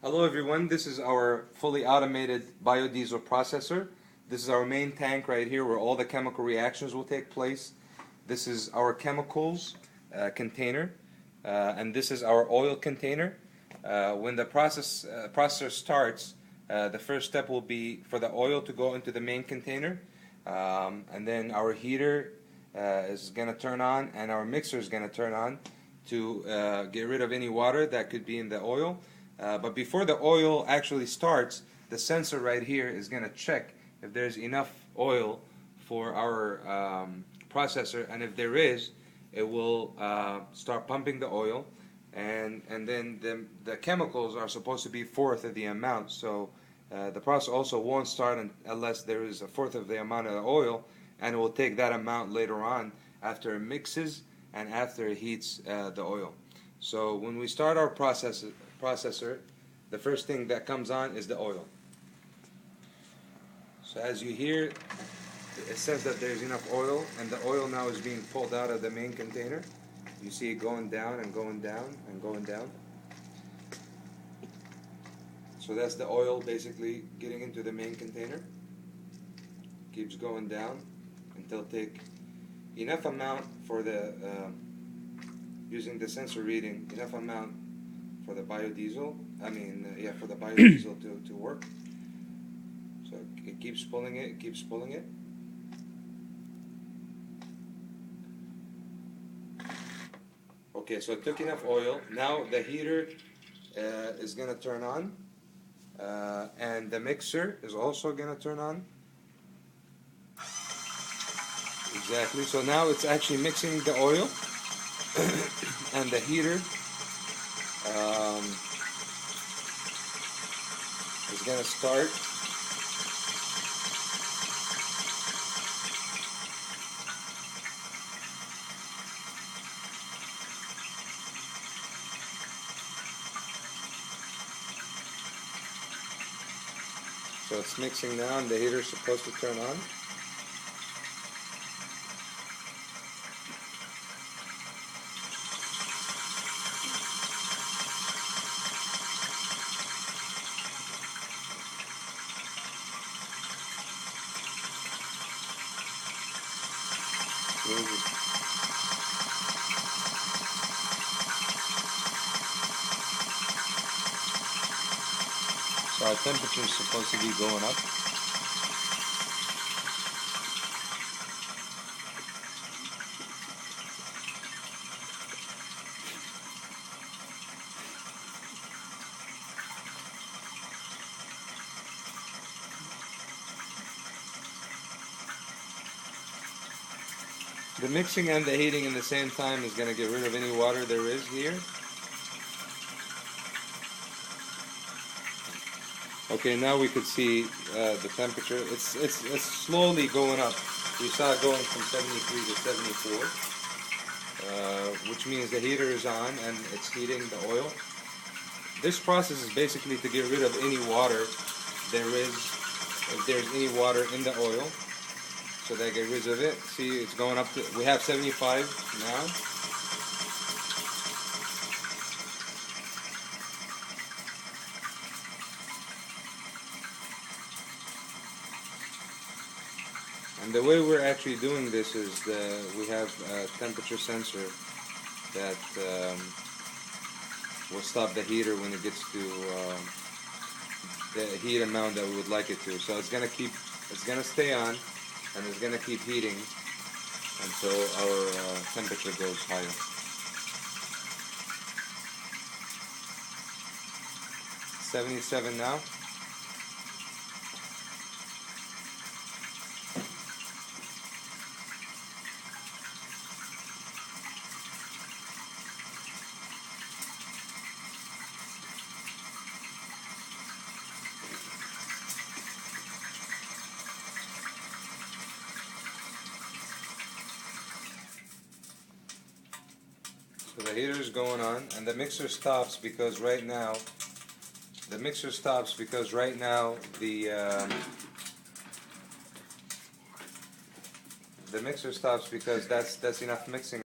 Hello everyone, this is our fully automated biodiesel processor. This is our main tank right here where all the chemical reactions will take place. This is our chemicals container, and this is our oil container. When the processor starts, the first step will be for the oil to go into the main container, and then our heater is going to turn on and our mixer is going to turn on to get rid of any water that could be in the oil. But before the oil actually starts, the sensor right here is going to check if there's enough oil for our processor, and if there is, it will start pumping the oil, and then the chemicals are supposed to be fourth of the amount, so the process also won't start unless there is a fourth of the amount of the oil, and it will take that amount later on after it mixes and after it heats the oil. So when we start our processor, the first thing that comes on is the oil. So as you hear, it says that there's enough oil, and the oil now is being pulled out of the main container. You see it going down and going down and going down. So that's the oil basically getting into the main container. Keeps going down until take enough amount for the using the sensor reading, enough amount for the biodiesel, for the biodiesel to work. So it keeps pulling it, it keeps pulling it. Okay, so it took enough oil. Now the heater is going to turn on, and the mixer is also going to turn on. Exactly, so now it's actually mixing the oil, and the heater is going to start. So it's mixing now, and the heater is supposed to turn on. So our temperature is supposed to be going up. The mixing and the heating in the same time is going to get rid of any water there is here. Okay, now we could see the temperature. It's slowly going up. We saw it going from 73 to 74, which means the heater is on and it's heating the oil. This process is basically to get rid of any water there is, if there's any water in the oil. So that get rid of it. See, it's going up to, we have 75 now. And the way we're actually doing this is we have a temperature sensor that will stop the heater when it gets to the heat amount that we would like it to. So it's gonna stay on, and it's going to keep heating until our temperature goes higher. 77 now. So the heater is going on, and the mixer stops because right now the mixer stops because that's enough mixing.